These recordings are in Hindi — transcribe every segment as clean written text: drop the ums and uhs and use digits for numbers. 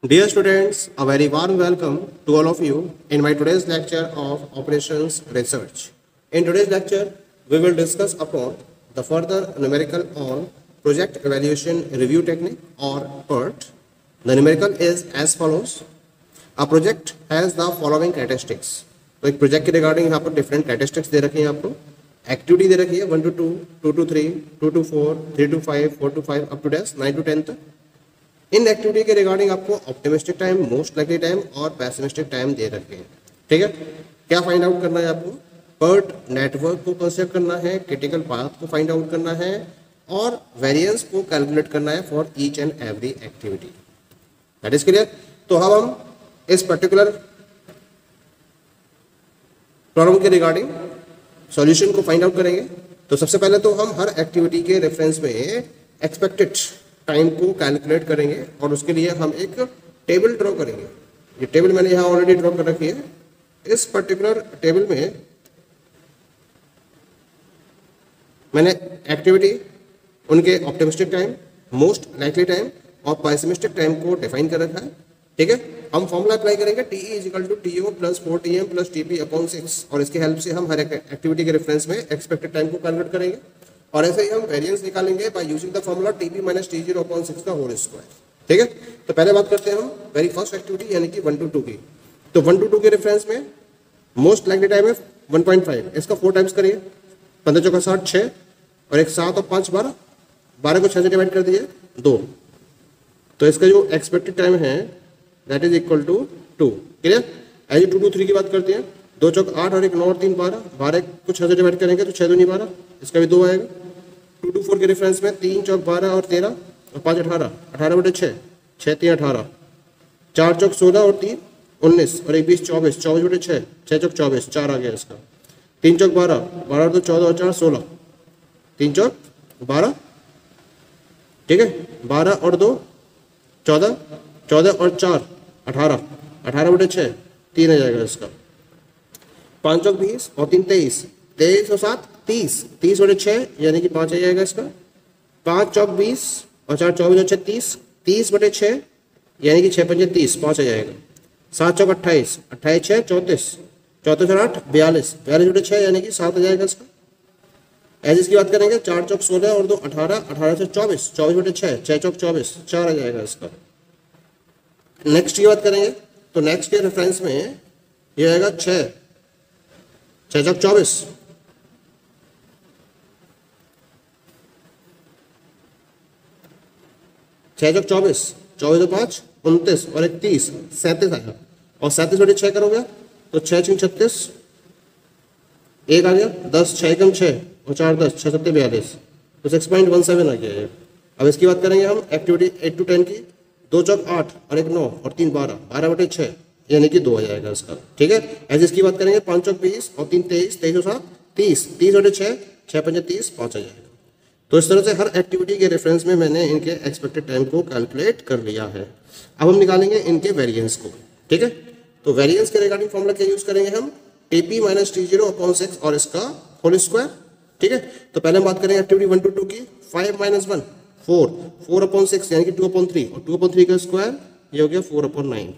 Dear students, a very warm welcome to all of you in my today's lecture of Operations Research. In today's lecture, we will discuss upon the further numerical on Project Evaluation Review Technique or PERT. The numerical is as follows. A project has the following characteristics. तो एक प्रोजेक्ट के रिगार्डिंग यहाँ पर डिफरेंट कैरेक्टरिस्टिक्स दे रखी हैं आपको. एक्टिविटी दे रखी है 1 to 2, 2 to 3, 2 to 4, 3 to 5, 4 to 5 up to 9 to 10 तक. इन एक्टिविटी के रिगार्डिंग आपको optimistic time, most likely time और पेसिमिस्टिक टाइम दे रखे हैं. ठीक है, क्या फाइंड आउट करना है आपको? पर्ट नेटवर्क को कंसिडर करना है, क्रिटिकल पाथ को फाइंड आउट करना है और वेरिएंस को कैलकुलेट करना है for each and every activity. That is clear. तो अब हम इस पर्टिकुलर प्रॉब्लम के रिगार्डिंग सॉल्यूशन को फाइंड आउट करेंगे. तो सबसे पहले तो हम हर एक्टिविटी के रेफरेंस में एक्सपेक्टेड टाइम को कैलकुलेट करेंगे और उसके लिए हम एक टेबल ड्रॉ करेंगे. ये टेबल मैंने यहाँ ऑलरेडी ड्रॉ कर रखी है. इस पर्टिकुलर टेबल में मैंने एक्टिविटी, उनके optimistic time, most likely time और पेसिमिस्टिक टाइम को डिफाइन कर रखा है. ठीक है, हम फॉर्मूला अप्लाई करेंगे TE is equal to TO plus 4TM plus TP upon 6 और इसके हेल्प से हम हर एक्टिविटी के रेफरेंस में एक्सपेक्टेड टाइम को कैलकुलेट करेंगे और ऐसे ही हम वेरिएंस निकालेंगे by using the formula TP minus T0 upon 6 का होल स्क्वायर. ठीक है, तो पहले बात करते हैं हम वेरी फर्स्ट एक्टिविटी यानी कि 1 to 2 की. तो 1 to 2 के रेफरेंस में मोस्ट लाइकली टाइम है 1.5. इसका 4 टाइम्स करिए. 15 चौका 60, 6 और एक 7 और 5 12. 12 को 6 से डिवाइड कर दिए 2. तो इसका जो एक्सपेक्टेड टाइम है that is equal to 2. Clear. As 2 to 3 की बात करते हैं. 2 चौक 8 और एक 9 और 3 12. 12 को 6 से डिवाइड करेंगे तो 6 दूनी 12. इसका भी 2 आएगा. 2 to 4 के रेफरेंस में 3 चौक 12 और 13 और 5 18. 18 बटे 6, 6 3 18. 4 चौक 16 और 3 19 और एक 20 24. 24 बटे 6, 6 चौक 24. 4 आ गया इसका. 3 चौक 12, 12 और 2 14 और 4 16. 3 चौक 12. ठीक है, 12 और 2 14, 14 और 4 18. 18 बटे 6 3 आ जाएगा इसका. 5 चौक 20 और 3 23. 23 और 7 30. 30 बटे 6 यानी कि 5 आ जाएगा इसका. 5 चौक 20 और 4 24 और 6 30. 30 बटे 6 यानी कि 6 पंजे 30. 5 आ जाएगा. 7 चौक 28. 28 6 34. 34 और 8 42. 42 बटे 6 यानी कि 7 आ जाएगा इसका. एज इसकी बात करेंगे 4 चौक 16 और 2 18. 18 से 24. 24 बटे 6, 6 चौक 24. 4 आ जाएगा इसका. नेक्स्ट की बात करेंगे तो नेक्स्ट के रेफरेंस में ये आएगा 6 चौक 24. 6 चौक 24. 24 और 5 29 और एक 30. 37 आएगा. और 37 बटे 6 करोगे तो 6 6 36. 1 आ गया. 10 6 कम 6 और 4 10. 6 7 42. तो 6.17 आ गया. अब इसकी बात करेंगे हम एक्टिविटी 8 to 10 की. 2 चौक 8 और एक 9 और 3 12. 12 बटे 6 यानी कि 2 आ जाएगा इसका. ठीक है, ऐसे इसकी बात करेंगे 5 चौक 20 और 3 23. 23 और 7 30. 30 बटे 6, 6 पंजे 30. 5 आ जाएगा. तो इस तरह से हर एक्टिविटी के रेफरेंस में मैंने इनके एक्सपेक्टेड टाइम को कैलकुलेट कर लिया है. अब हम निकालेंगे इनके वेरिएंस को. ठीक है, तो वेरिएंस के रिगार्डिंग फॉर्मूला क्या यूज करेंगे हम? TP माइनस T0 अपॉन 6 और इसका होल स्क्वायर. ठीक है, तो पहले हम बात करेंगे एक्टिविटी 1 to 2 की. 5 माइनस 1 4. 4 अपॉन 6 यानी कि 2 अपॉन 3 और 2 अपॉन 3 का स्क्वायर ये हो गया 4 अपॉन 9.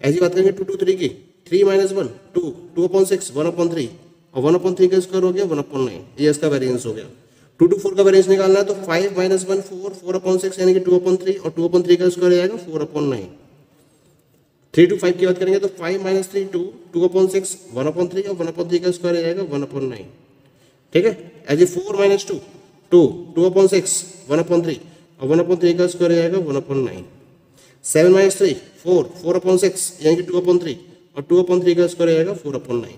ऐसी बात करेंगे 2 to 3 की. 3 माइनस 1 2. 2 अपॉन 6 1 अपॉन 3 और 1 अपॉन 3 का स्क्वायर हो गया 1 अपॉन 9. ये इसका वेरिएंस हो गया. 2 to 4 का वेरिएंस निकालना है तो 5 माइनस 1 4. 4 अपॉन 6 यानी कि 2 अपॉन 3 और 2 अपॉन 3 का स्क्वायर आएगा 4 अपॉन 9. 3 to 5 की बात करेंगे तो 5 माइनस 3 2. 2 अपॉन 6 1 अपॉन 3 और 1 अपॉन 3 का स्क्वायर आएगा 1 अपॉन 9. ठीक है, as a 4 minus 2 2. 2 upon 6 1 upon 3 और 1 अपॉन 3 का स्क्वायर आएगा 1 अपॉन 9. 7 माइनस 3 4. 4 अपॉन 6 यानी कि 2 अपॉन 3 और 2 अपॉन 3 का स्क्वायर आएगा 4 अपॉन 9.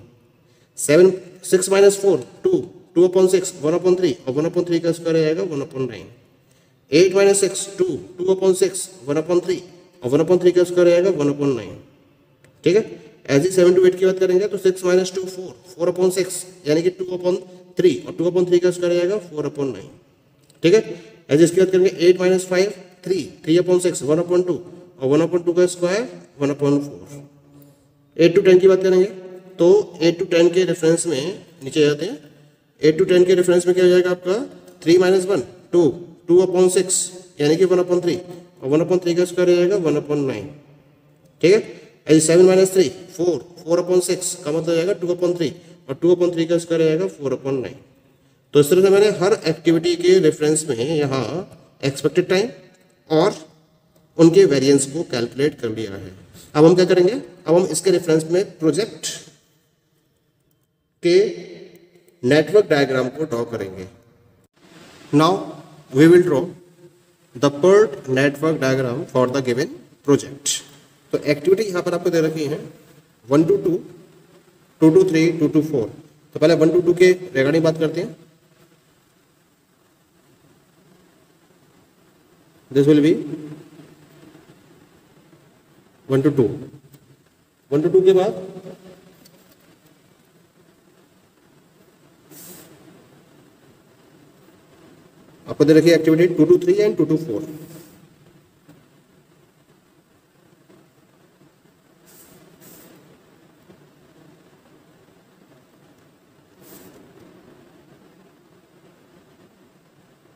6 माइनस 4 2. 2 अपॉन 6 1 अपॉन 3 और 1 अपॉन 3 का स्क्वायर आएगा 1 अपॉन 9. 8 माइनस 6 2. 2 अपॉन 6 1 अपॉन 3 और 1 अपॉन 3 का स्क्वायर आएगा 1 अपॉन 9. ठीक है, एज ही 7 to 8 की बात करेंगे तो 6 माइनस 2 4. 4 अपॉन 6 यानी कि 2 अपॉन 3 और 2 अपॉन 3 का स्क्वायर आएगा 4 अपॉन 9. ठीक है, एज इसकी बात करेंगे 8 माइनस 5 3. 3 अपॉन 6 1 अपॉन 2 और 1 अपॉन 2 का स्क्वायर 1 अपॉन 4. 8 to 10 की बात करेंगे तो 8 to 10 के रेफरेंस में नीचे जाते हैं. 8 to 10 के रेफरेंस में क्या हो जाएगा आपका 3 माइनस 1 2. 2 अपॉन 6 यानी कि 1 अपॉन 3 और 1 अपॉन 3 का स्क्वायर आ जाएगा 1 अपॉन 9. ठीक है। एज 7 माइनस 3 4, 4/6 का मतलब जाएगा 2/3 और 2/3 का स्क्वायर जाएगा 4/9। तो इस तरह से मैंने हर एक्टिविटी के रेफरेंस में यहाँ एक्सपेक्टेड टाइम और उनके वेरिएंस को कैलकुलेट कर लिया है। अब हम क्या करेंगे, अब हम इसके रेफरेंस में प्रोजेक्ट के नेटवर्क डायग्राम को ड्रॉ करेंगे। Now we will draw the PERT network diagram for the given project. तो एक्टिविटी यहाँ पर आपको दे रखी है 1 to 2, 2 to 3, 2 to 4। तो पहले 1 to 2 के रिगार्डिंग बात करते हैं। This will be 1 to 2। 1 to 2 के बाद आपको दे रखी है activity 2 to 3 and 2 to 4।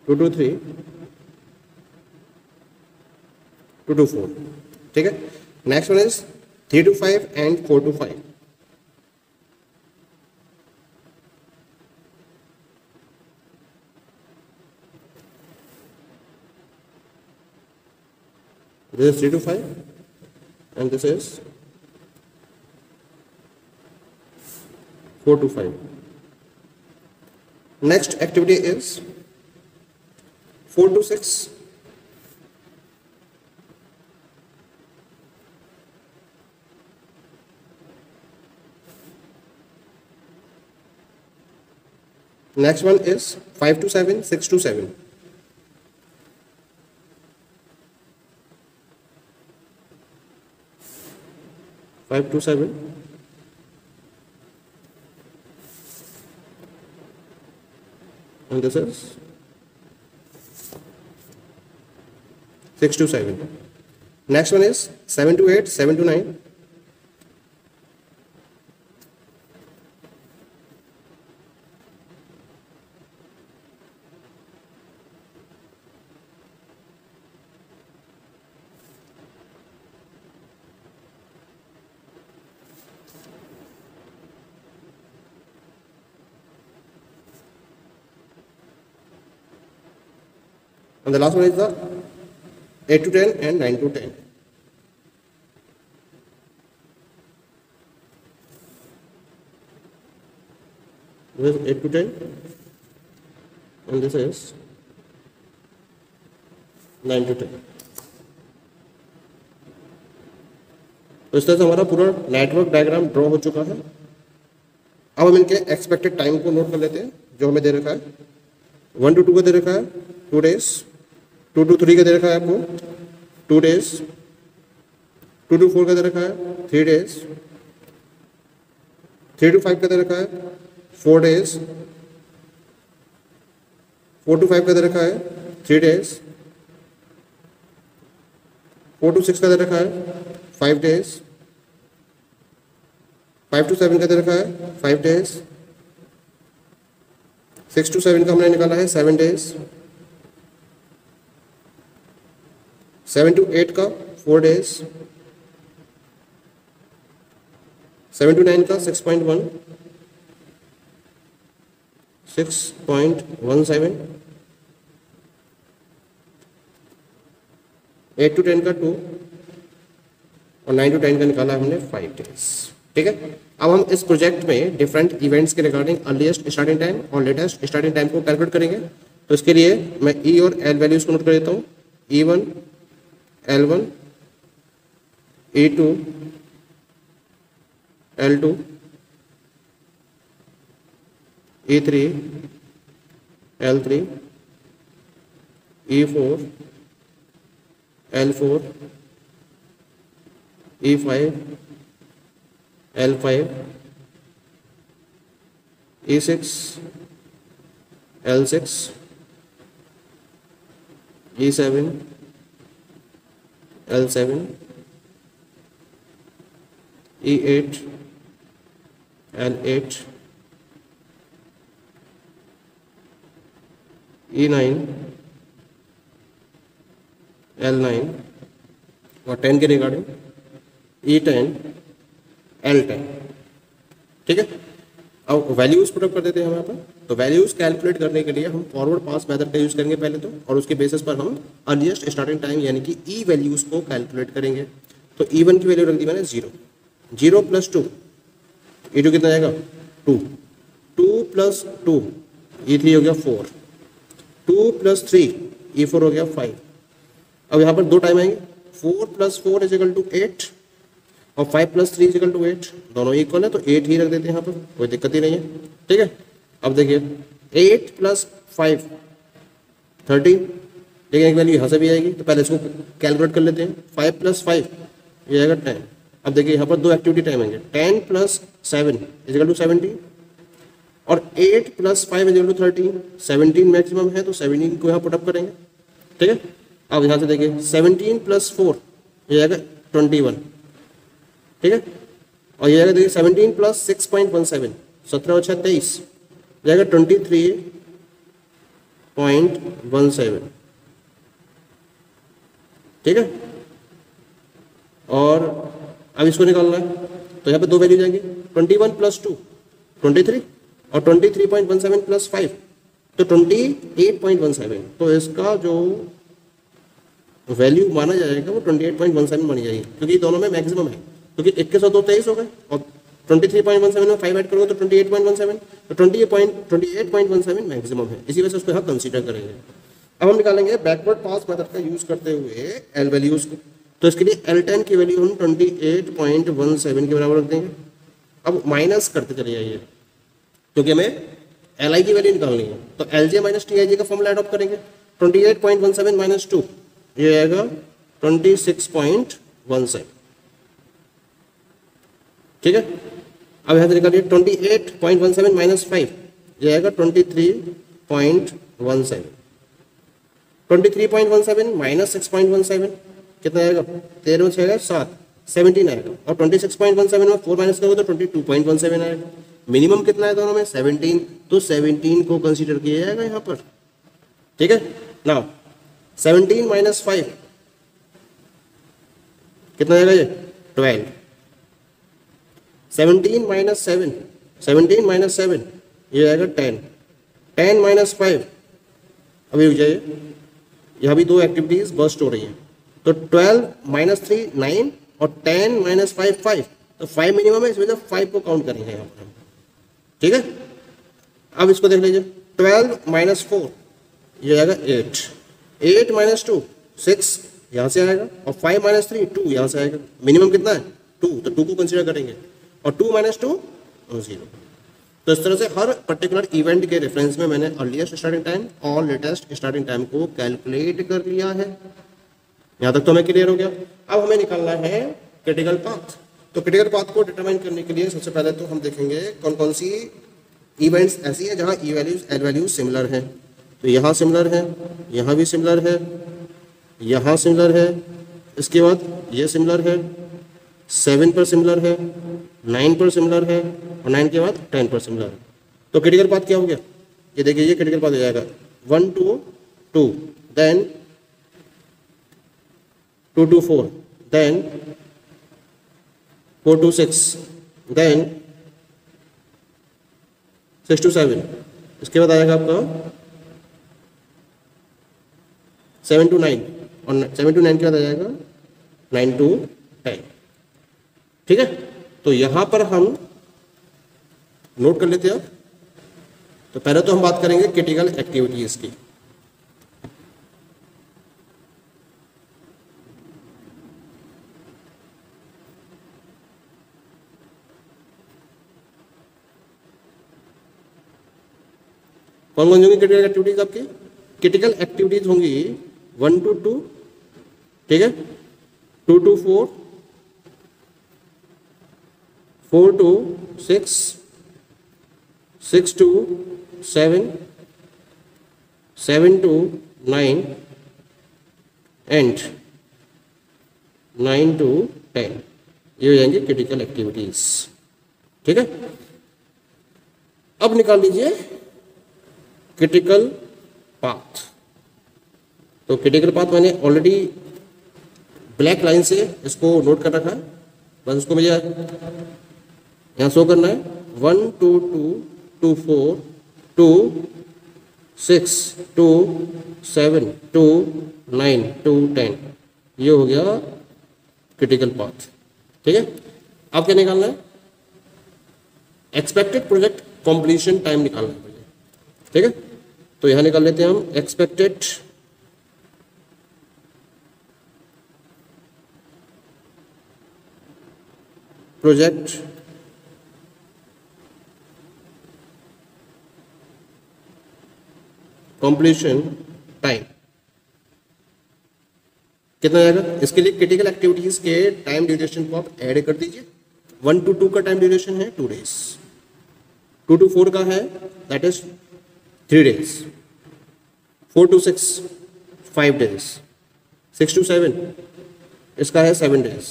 Two to three, 2 to 4, ठीक है। Next one is 3 to 5 and 4 to 5। This is 3 to 5 and this is 4 to 5. Next activity is 4 to 6. Next one is 5 to 7, 6 to 7. Five to 7, and this is 6 to 7. Next one is 7 to 8, 7 to 9. And the last one is the 8 to 10 and 9 to 10. This is 8 to 10 and this is 9 to 10. तो इस तरह से हमारा पूरा नेटवर्क डायग्राम ड्रॉ हो चुका है। अब हम इनके एक्सपेक्टेड टाइम को नोट कर लेते हैं जो हमें दे रखा है। 1 to 2 का दे रखा है 2 days, 2 to 3 का दे रखा है आपको 2 days, 2 to 4 का दे रखा है 3 days, 3 to 5 का दे रखा है 4 days, 4 to 5 का दे रखा है 3 days, 4 to 6 का दे रखा है 5 days, 5 to 7 का दे रखा है 5 days, 6 to 7 का हमने निकाला है 7 days, 7 to 8 का 4 days, 7 to 9 का 6.1, 6.17, 8 to 10 का 2 और 9 to 10 का निकाला हमने 5 days। ठीक है। अब हम इस प्रोजेक्ट में डिफरेंट इवेंट्स के रिगार्डिंग अर्लीस्ट स्टार्टिंग टाइम और लेटेस्ट स्टार्टिंग टाइम को कैलकुलेट करेंगे। तो इसके लिए मैं ई और एल वैल्यूज को नोट कर देता हूँ। E1, L1, E2, L2, E3, L3, E4, L4, E5, L5, E6, L6, E7, L7, E8, L8, E9, L9 और 10 के रिगार्डिंग E10 L10, ठीक है। अब वैल्यूज पुट अप कर देते हैं हम यहाँ पर। तो वैल्यूज कैलकुलेट करने के लिए हम फॉरवर्ड पास मेथड का यूज करेंगे पहले तो, और उसके बेसिस पर हम अर्लीस्ट स्टार्टिंग टाइम यानी कि ई वैल्यूज को कैलकुलेट करेंगे। तो E1 की वैल्यू रख दी मैंने 0, 0 + 2 E2 कितना आएगा 2, 2 + 2 E3 हो गया 4, 2 + 3 E4 हो गया 5। अब यहाँ पर दो टाइम आएंगे, 4 + 4 = 8 और 5 + 3 = 8, दोनों इक्वल है तो 8 ही रख देते हैं यहाँ पर, कोई दिक्कत ही नहीं है, ठीक है। अब देखिए 8 + 5 13, लेकिन एक वैल्यू यहाँ से भी आएगी तो पहले इसको कैलकुलेट कर लेते हैं। 5 + 5 ये आएगा 10। अब देखिए यहाँ पर दो एक्टिविटी टाइम आएंगे, 10 + 7 = 17 और 8 + 5 = 13। 17 मैक्सिमम है तो 17 को यहाँ पुटअप करेंगे, ठीक है। अब यहाँ से देखिए 17 + 4 ये आएगा 21, ठीक है। और ये आएगा देखिए 17 + 6.17 17 और 6 23 जाएगा 23.17, ठीक है। और अब इसको निकालना है तो यहाँ पे दो वैल्यू जाएंगे, 21 + 2 23 और 23.17 + 5 तो 28.17। तो इसका जो वैल्यू माना जाएगा वो 28.17 मानी जाएगी, क्योंकि दोनों में मैक्सिमम है, क्योंकि 21 और 2 23 हो गए और 23.17 में 5 ऐड करोगे तो 28.17, तो 28.17 मैक्सिमम है, इसी वजह से उसको यहाँ कंसीडर करेंगे। अब हम निकालेंगे बैकवर्ड पास मेथड का यूज करते हुए एल वैल्यूज को। तो इसके लिए L10 की वैल्यू हम 28.17 के बराबर रख देंगे। अब माइनस करते चले जाइए क्योंकि हमें Li की वैल्यू निकालनी है, तो Lj - Tij का फॉर्मूला अडॉप्ट करेंगे। 28.17 - 2 ये आएगा 26.17, ठीक है। अब यहाँ से निकालिए 28.17 - 5 ये आएगा 23.17, 23.17 - 6.17 कितना आएगा, 13 में 6 7 17 आएगा, और 26.17 में 4 माइनस करोगे तो 22.17 आएगा। मिनिमम कितना है दोनों में 17, तो 17 को कंसीडर किया जाएगा यहाँ पर, ठीक है। नाउ 17 - 5 कितना आएगा, ये 12, 17 - 7 17 - 7 ये आएगा 10, 10 - 5 अभी रुक जाइए, यहाँ भी दो एक्टिविटीज बर्स्ट हो रही हैं। तो 12 - 3 9 और 10 - 5 5, तो 5 मिनिमम है, इस वजह से 5 को काउंट करेंगे यहाँ पर, ठीक है। अब इसको देख लीजिए 12 - 4 ये आएगा 8, 8 - 2 6 यहाँ से आएगा, और 5 - 3 2 यहाँ से आएगा। मिनिमम कितना है 2, तो 2 को कंसिडर करेंगे, और 2 - 2 0। तो इस तरह से हर पर्टिकुलर इवेंट के रेफरेंस में मैंने अर्लीस्ट स्टार्टिंग टाइम और लेटेस्ट स्टार्टिंग टाइम को कैलकुलेट कर लिया है। यहाँ तक तो हमें क्लियर हो गया। अब हमें निकालना है क्रिटिकल पाथ। तो क्रिटिकल पाथ को डिटरमाइन करने के लिए सबसे पहले तो हम देखेंगे कौन कौन सी इवेंट्स ऐसी है जहाँ ई वैल्यूज एल वैल्यूज सिमिलर हैं। तो यहाँ सिमिलर है, यहाँ भी सिमिलर है, यहाँ सिमिलर है, इसके बाद ये सिमिलर है, 7 पर सिमिलर है, 9 पर सिमिलर है, और 9 के बाद 10 पर सिमिलर है। तो क्रिटिकल पाथ क्या हो गया, ये देखिए, ये क्रिटिकल पाथ हो जाएगा 1 to 2, then 2 to 4, then 4 to 6, then 6 to 7, इसके बाद आएगा आपका 7 to 9, और 7 to 9 के बाद आ जाएगा 9 to 10, ठीक है। तो यहाँ पर हम नोट कर लेते हैं। तो पहले तो हम बात करेंगे क्रिटिकल एक्टिविटीज की। कौन कौन होंगी क्रिटिकल एक्टिविटीज आपकी? क्रिटिकल एक्टिविटीज होंगी 1 to 2, ठीक है, 2 to 4, 4 to 6, 6 to 7, 7 to 9 and 9 to 10, ये हो जाएंगे क्रिटिकल एक्टिविटीज, ठीक है। अब निकाल लीजिए क्रिटिकल पाथ। तो क्रिटिकल पाथ मैंने ऑलरेडी ब्लैक लाइन से इसको नोट कर रखा है। बस उसको भैया यहाँ शो करना है 1 2 2 2 4 2 6 2 7 2 9 2 10, ये हो गया क्रिटिकल पाथ। ठीक है, अब क्या निकालना है? एक्सपेक्टेड प्रोजेक्ट कंप्लीशन टाइम निकालना है भैया। ठीक है, तो यहां निकाल लेते हैं हम एक्सपेक्टेड प्रोजेक्ट कंप्लीशन टाइम कितना जाएगा? इसके लिए क्रिटिकल एक्टिविटीज के टाइम ड्यूरेशन को आप ऐड कर दीजिए। 1 to 2 का टाइम ड्यूरेशन है 2 days, 2 to 4 का है that is 3 days, 4 to 6 5 days, 6 to 7 इसका है 7 days,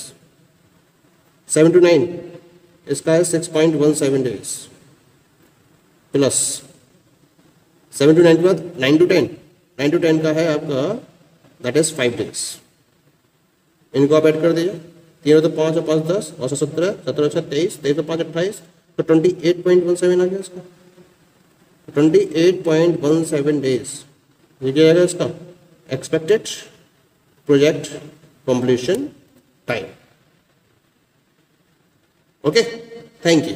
7 to 9 इसका है 6.17 days, प्लस 7 to 9 के बाद 9 to 10, 9 to 10 का है आपका दैट इज 5 days। इनको आप ऐड कर दीजिए, 3 तो 5 और 5 10 और 17 17 6 23 23 तो 5 28, तो 28.17 आ गया इसका, 28.17 डेज। ये क्या आएगा इसका expected project completion time. Okay, thank you.